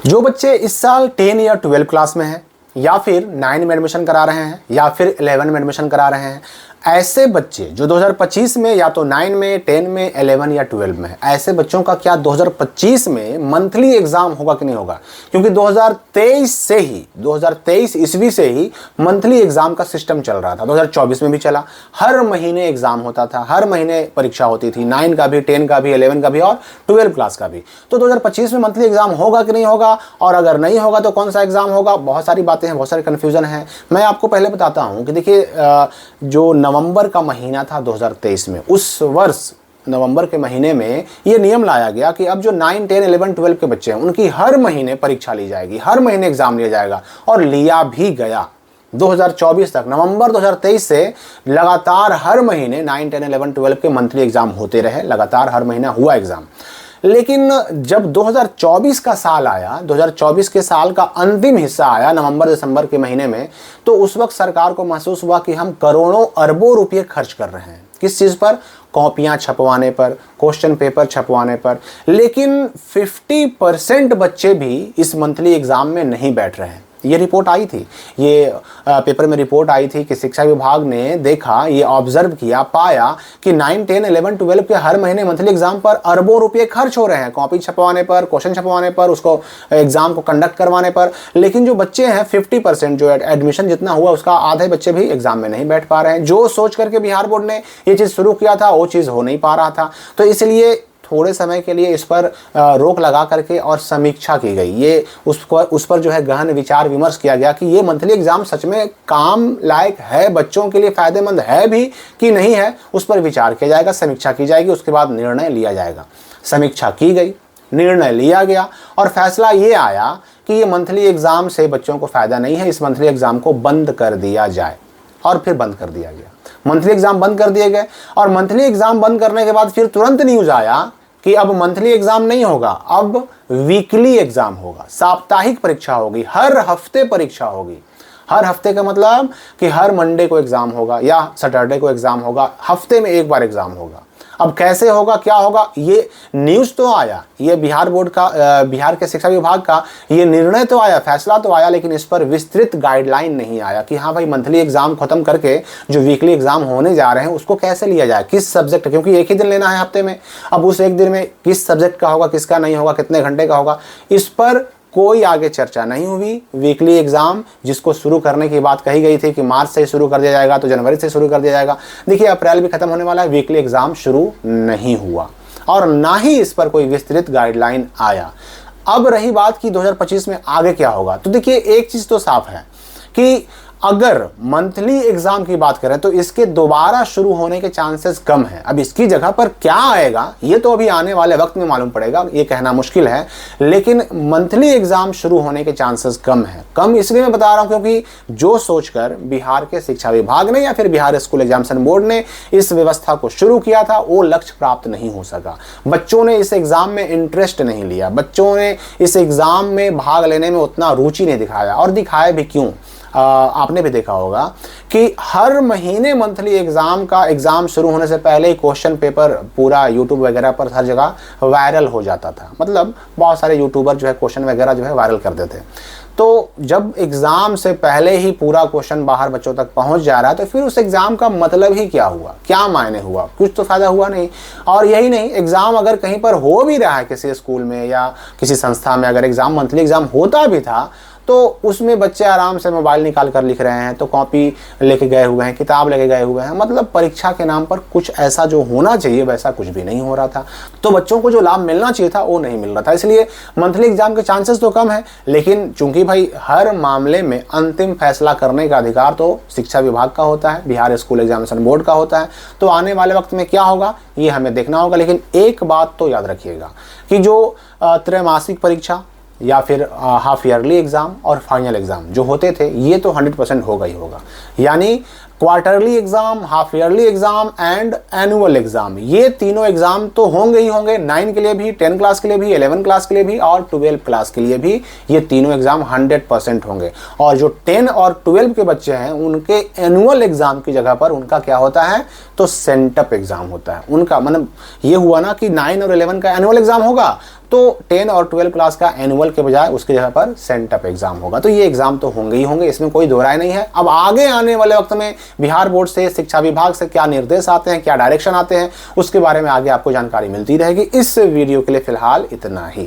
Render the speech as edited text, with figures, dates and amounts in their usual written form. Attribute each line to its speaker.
Speaker 1: जो बच्चे इस साल 10 या 12 क्लास में हैं या फिर 9 में एडमिशन करा रहे हैं या फिर 11 में एडमिशन करा रहे हैं, ऐसे बच्चे जो 2025 में या तो 9 में, 10 में, 11 या 12 में है, ऐसे बच्चों का क्या 2025 में मंथली एग्जाम होगा कि नहीं होगा? क्योंकि 2023 ईस्वी से ही मंथली एग्जाम का सिस्टम चल रहा था। 2024 में भी चला, हर महीने एग्जाम होता था, हर महीने परीक्षा होती थी, 9 का भी, 10 का भी, 11 का भी और 12 क्लास का भी। तो 2025 में मंथली एग्जाम होगा कि नहीं होगा, और अगर नहीं होगा तो कौन सा एग्जाम होगा? बहुत सारी बातें हैं, बहुत सारे कन्फ्यूजन है। मैं आपको पहले बताता हूँ कि देखिए, जो नवंबर का महीना था 2023 में, उस वर्ष नवंबर के महीने में ये नियम लाया गया कि अब जो 9, 10, 11, 12 के बच्चे हैं उनकी हर महीने परीक्षा ली जाएगी, हर महीने एग्जाम लिया जाएगा, और लिया भी गया। 2024 तक, नवंबर 2023 से लगातार हर महीने 9, 10, 11, 12 के मंथली एग्जाम होते रहे, लगातार हर महीना हुआ एग्जाम। लेकिन जब 2024 का साल आया, 2024 के साल का अंतिम हिस्सा आया नवंबर दिसंबर के महीने में, तो उस वक्त सरकार को महसूस हुआ कि हम करोड़ों अरबों रुपए खर्च कर रहे हैं। किस चीज़ पर? कॉपियां छपवाने पर, क्वेश्चन पेपर छपवाने पर। लेकिन 50% बच्चे भी इस मंथली एग्जाम में नहीं बैठ रहे हैं। ये रिपोर्ट आई थी, ये पेपर में रिपोर्ट आई थी कि शिक्षा विभाग ने देखा, ये ऑब्जर्व किया, पाया कि 9, 10, 11, 12 के हर महीने मंथली एग्जाम पर अरबों रुपए खर्च हो रहे हैं, कॉपी छपवाने पर, क्वेश्चन छपवाने पर, उसको एग्जाम को कंडक्ट करवाने पर। लेकिन जो बच्चे हैं 50%, जो एडमिशन जितना हुआ उसका आधे बच्चे भी एग्जाम में नहीं बैठ पा रहे हैं। जो सोच करके बिहार बोर्ड ने ये चीज़ शुरू किया था वो चीज़ हो नहीं पा रहा था। तो इसलिए थोड़े समय के लिए इस पर रोक लगा करके और समीक्षा की गई। ये उस पर जो है गहन विचार विमर्श किया गया कि ये मंथली एग्जाम सच में काम लायक है, बच्चों के लिए फ़ायदेमंद है भी कि नहीं है, उस पर विचार किया जाएगा, समीक्षा की जाएगी, उसके बाद निर्णय लिया जाएगा। समीक्षा की गई, निर्णय लिया गया और फैसला ये आया कि ये मंथली एग्ज़ाम से बच्चों को फ़ायदा नहीं है, इस मंथली एग्ज़ाम को बंद कर दिया जाए। और फिर बंद कर दिया गया, मंथली एग्जाम बंद कर दिए गए। और मंथली एग्जाम बंद करने के बाद फिर तुरंत न्यूज़ आया कि अब मंथली एग्जाम नहीं होगा, अब वीकली एग्जाम होगा, साप्ताहिक परीक्षा होगी, हर हफ्ते परीक्षा होगी। हर हफ्ते का मतलब कि हर मंडे को एग्जाम होगा या सैटरडे को एग्जाम होगा, हफ्ते में एक बार एग्जाम होगा। अब कैसे होगा, क्या होगा, ये न्यूज़ तो आया, ये बिहार बोर्ड का, बिहार के शिक्षा विभाग का ये निर्णय तो आया, फैसला तो आया, लेकिन इस पर विस्तृत गाइडलाइन नहीं आया कि हाँ भाई मंथली एग्जाम खत्म करके जो वीकली एग्जाम होने जा रहे हैं उसको कैसे लिया जाए, किस सब्जेक्ट, क्योंकि एक ही दिन लेना है हफ्ते में। अब उस एक दिन में किस सब्जेक्ट का होगा, किसका नहीं होगा, कितने घंटे का होगा, इस पर कोई आगे चर्चा नहीं हुई। वीकली एग्जाम जिसको शुरू करने की बात कही गई थी कि मार्च से शुरू कर दिया जाएगा, तो जनवरी से शुरू कर दिया जाएगा। देखिए अप्रैल भी खत्म होने वाला है, वीकली एग्जाम शुरू नहीं हुआ और ना ही इस पर कोई विस्तृत गाइडलाइन आया। अब रही बात कि 2025 में आगे क्या होगा, तो देखिए एक चीज़ तो साफ है कि अगर मंथली एग्जाम की बात करें तो इसके दोबारा शुरू होने के चांसेस कम हैं। अब इसकी जगह पर क्या आएगा ये तो अभी आने वाले वक्त में मालूम पड़ेगा, ये कहना मुश्किल है, लेकिन मंथली एग्जाम शुरू होने के चांसेस कम हैं। कम इसलिए मैं बता रहा हूं क्योंकि जो सोचकर बिहार के शिक्षा विभाग ने या फिर बिहार स्कूल एग्जामिनेशन बोर्ड ने इस व्यवस्था को शुरू किया था वो लक्ष्य प्राप्त नहीं हो सका। बच्चों ने इस एग्जाम में इंटरेस्ट नहीं लिया, बच्चों ने इस एग्जाम में भाग लेने में उतना रुचि नहीं दिखाया, और दिखाया भी क्यों? आपने भी देखा होगा कि हर महीने मंथली एग्जाम शुरू होने से पहले ही क्वेश्चन पेपर पूरा यूट्यूब वगैरह पर हर जगह वायरल हो जाता था। मतलब बहुत सारे यूट्यूबर जो है क्वेश्चन वगैरह जो है वायरल कर देते। तो जब एग्जाम से पहले ही पूरा क्वेश्चन बाहर बच्चों तक पहुंच जा रहा है तो फिर उस एग्जाम का मतलब ही क्या हुआ, क्या मायने हुआ? कुछ तो फायदा हुआ नहीं। और यही नहीं, एग्जाम अगर कहीं पर हो भी रहा है किसी स्कूल में या किसी संस्था में, अगर एग्जाम मंथली एग्जाम होता भी था तो उसमें बच्चे आराम से मोबाइल निकाल कर लिख रहे हैं, तो कॉपी लेके गए हुए हैं, किताब लेके गए हुए हैं। मतलब परीक्षा के नाम पर कुछ ऐसा जो होना चाहिए वैसा कुछ भी नहीं हो रहा था। तो बच्चों को जो लाभ मिलना चाहिए था वो नहीं मिल रहा था, इसलिए मंथली एग्जाम के चांसेस तो कम है। लेकिन चूंकि भाई हर मामले में अंतिम फैसला करने का अधिकार तो शिक्षा विभाग का होता है, बिहार स्कूल एग्जामिनेशन बोर्ड का होता है। तो आने वाले वक्त में क्या होगा ये हमें देखना होगा। लेकिन एक बात तो याद रखिएगा कि जो त्रैमासिक परीक्षा या फिर हाफ ईयरली एग्ज़ाम और फाइनल एग्ज़ाम जो होते थे ये तो 100% होगा ही होगा। यानी quarterly exam, half yearly exam and annual exam, ये तीनों एग्जाम तो होंगे ही होंगे। 9 के लिए भी, 10 क्लास के लिए भी, 11 क्लास के लिए भी और 12 क्लास के लिए भी ये तीनों एग्जाम 100% होंगे। और जो 10 और 12 के बच्चे हैं उनके एनुअल एग्जाम की जगह पर उनका क्या होता है, तो सेंटअप एग्जाम होता है उनका। मतलब ये हुआ ना कि 9 और 11 का एनुअल एग्जाम होगा, तो 10 और 12 क्लास का एनुअल के बजाय उसकी जगह पर सेंटअप एग्जाम होगा। तो ये एग्जाम तो होंगे ही होंगे, इसमें कोई दो राय नहीं है। अब आगे आने वाले वक्त में बिहार बोर्ड से, शिक्षा विभाग से क्या निर्देश आते हैं, क्या डायरेक्शन आते हैं, उसके बारे में आगे आपको जानकारी मिलती रहेगी। इस वीडियो के लिए फिलहाल इतना ही।